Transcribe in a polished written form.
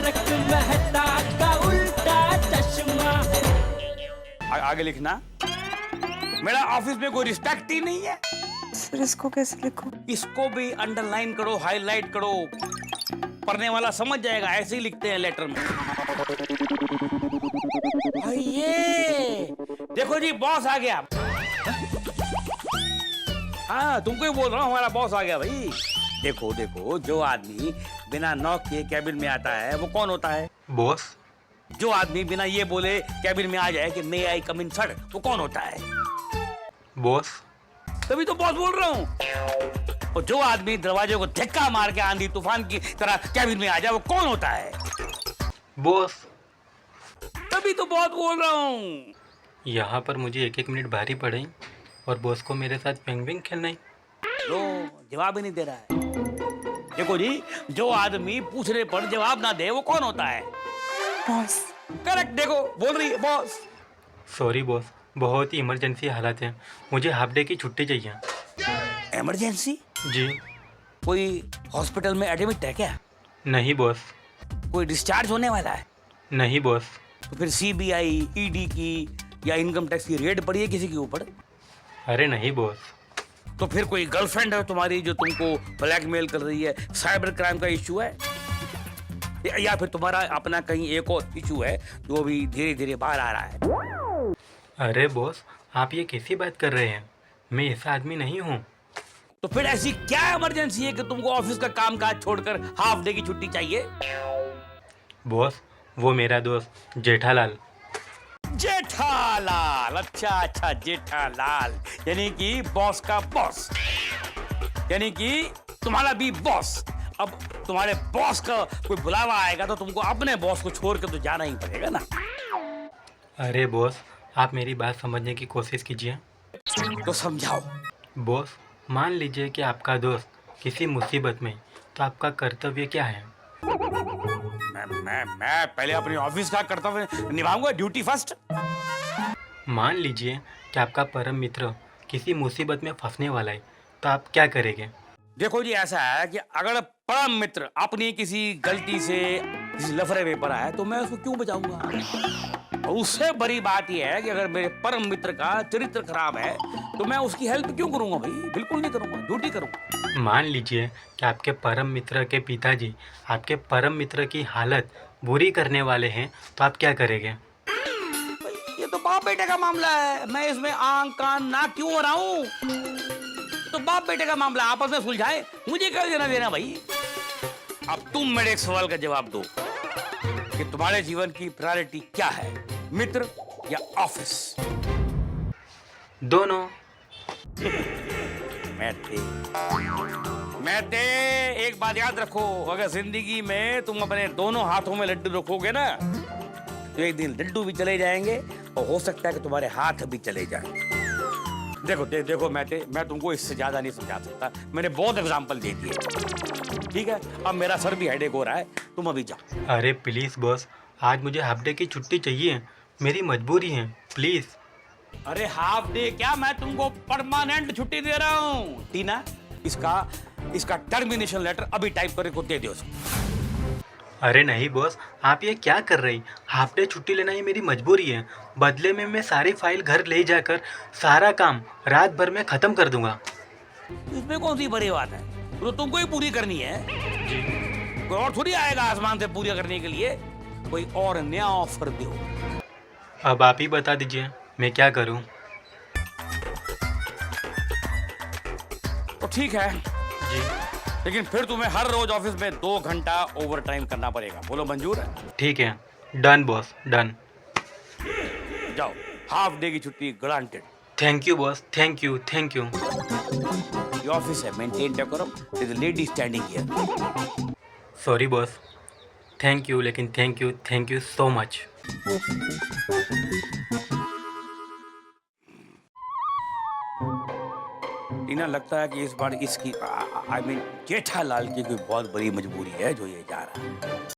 तारक मेहता का उल्टा चश्मा। आगे लिखना। मेरा ऑफिस में कोई रिस्पेक्ट ही नहीं है। सर इसको कैसे लिखूं? इसको भी अंडरलाइन करो, हाईलाइट करो, पढ़ने वाला समझ जाएगा। ऐसे ही लिखते हैं लेटर में। ये देखो जी, बॉस आ गया। हाँ, तुमको ही बोल रहा हूँ, हमारा बॉस आ गया भाई। देखो देखो, जो आदमी बिना नॉक के कैबिन में आता है वो कौन होता है? बॉस। जो आदमी बिना ये बोले कैबिन में आ जाए कि मे आई कम इन सर, वो कौन होता है? बॉस। तभी तो बॉस बोल रहा हूँ। और जो आदमी दरवाजे को धक्का मार के आंधी तूफान की तरह कैबिन में आ जाए वो कौन होता है? बॉस। तभी तो बॉस बोल रहा हूँ। यहाँ पर मुझे 1-1 मिनट भारी पड़े और बॉस को मेरे साथ पेंगुइन खेलना ही। लो, जवाब ही नहीं दे रहा है। देखो जी, जो आदमी पूछने पर जवाब ना दे वो कौन होता है? बॉस। करेक्ट, देखो बोल रही है बॉस। सॉरी बॉस, बहुत ही इमरजेंसी हालत है, मुझे हाफ डे की छुट्टी चाहिए। इमरजेंसी? जी। कोई हॉस्पिटल में एडमिट है क्या? नहीं बॉस। कोई डिस्चार्ज होने वाला है? नहीं बॉस। तो फिर सीबीआई, ईडी की या इनकम टैक्स की रेड पड़ी है किसी के ऊपर? अरे नहीं बॉस। तो फिर कोई गर्लफ्रेंड है तुम्हारी जो तुमको ब्लैकमेल कर रही है? साइबर क्राइम का इश्यू है? या फिर तुम्हारा अपना कहीं एक और इश्यू है जो अभी धीरे धीरे बाहर आ रहा है? अरे बॉस, आप ये कैसी बात कर रहे हैं? मैं ऐसा आदमी नहीं हूँ। तो फिर ऐसी क्या इमरजेंसी है कि तुमको ऑफिस का कामकाज छोड़कर हाफ डे की छुट्टी चाहिए? बॉस, वो मेरा दोस्त जेठालाल। जेठालाल? अच्छा अच्छा, जेठालाल यानी कि बॉस का बॉस, यानी कि तुम्हारा भी बॉस। अब तुम्हारे बॉस का कोई बुलावा आएगा तो तुमको अपने बॉस को छोड़ के तो जाना ही पड़ेगा ना। अरे बॉस, आप मेरी बात समझने की कोशिश कीजिए। तो समझाओ। बॉस, मान लीजिए कि आपका दोस्त किसी मुसीबत में, तो आपका कर्तव्य क्या है? मैं पहले अपने ऑफिस का कर्तव्य निभाऊंगा, ड्यूटी फर्स्ट। मान लीजिए कि आपका परम मित्र किसी मुसीबत में फंसने वाला है, तो आप क्या करेंगे? देखो जी, ऐसा है कि अगर परम मित्र अपनी किसी गलती से किसी लफड़े में पड़ा है तो मैं उसको क्यों बचाऊंगा? और उससे बड़ी बात यह है कि अगर मेरे परम मित्र का चरित्र खराब है तो मैं उसकी हेल्प क्यों करूंगा भाई? बिल्कुल नहीं करूंगा, ड्यूटी करूंगा। मान लीजिए कि आपके परम मित्र के पिताजी आपके परम मित्र की हालत बुरी करने वाले हैं, तो आप क्या करेंगे? ये तो बाप बेटे का मामला है, मैं इसमें आंख कान नाक क्यों हो रहा हूँ? तो बाप बेटे का मामला आपस में सुलझाए, मुझे क्या लेना देना भाई? अब तुम मेरे एक सवाल का जवाब दो कि तुम्हारे जीवन की प्रायोरिटी क्या है, मित्र या ऑफिस? दोनों। मैं एक बात याद रखो, अगर जिंदगी में तुम अपने दोनों हाथों में लड्डू रखोगे ना तो एक दिन लड्डू भी चले जाएंगे और हो सकता है कि तुम्हारे हाथ भी चले जाएं। देखो मैं तुमको इससे ज्यादा नहीं समझा सकता, मैंने बहुत एग्जांपल दे दिए। ठीक है, अब मेरा सर भी हेडेक हो रहा है, तुम अभी जाओ। अरे प्लीज़ बॉस, आज मुझे हाफ डे की छुट्टी चाहिए, मेरी मजबूरी है, प्लीज़। अरे हाफ डे क्या, मैं तुमको परमानेंट छुट्टी दे रहा हूँ। टीना, इसका टर्मिनेशन लेटर अभी टाइप करके दे दो उसको। अरे नहीं बॉस, आप ये क्या कर रही? हाफ डे छुट्टी लेना ये मेरी मजबूरी है, बदले में मैं सारी फाइल घर ले जाकर सारा काम रात भर में ख़त्म कर दूंगा। इसमें कौन सी बड़ी बात है? तो तुमको ही पूरी करनी है जी। कोई और थोड़ी आएगा आसमान से पूरी करने के लिए, कोई और नया ऑफर दो। अब आप ही बता दीजिए मैं क्या करूं? तो ठीक है जी। लेकिन फिर तुम्हें हर रोज ऑफिस में 2 घंटा ओवर टाइम करना पड़ेगा। बोलो मंजूर है? ठीक है, डन बॉस, डन। जाओ, हाफ डे की छुट्टी granted. Thank you boss, thank you, thank you. ये ऑफिस है, maintain decorum, there is a lady standing here. Sorry boss, thank you, लेकिन thank you so much. Tina, लगता है कि इस बार इसकी आई मीन जेठालाल की कोई बहुत बड़ी मजबूरी है जो ये जा रहा है।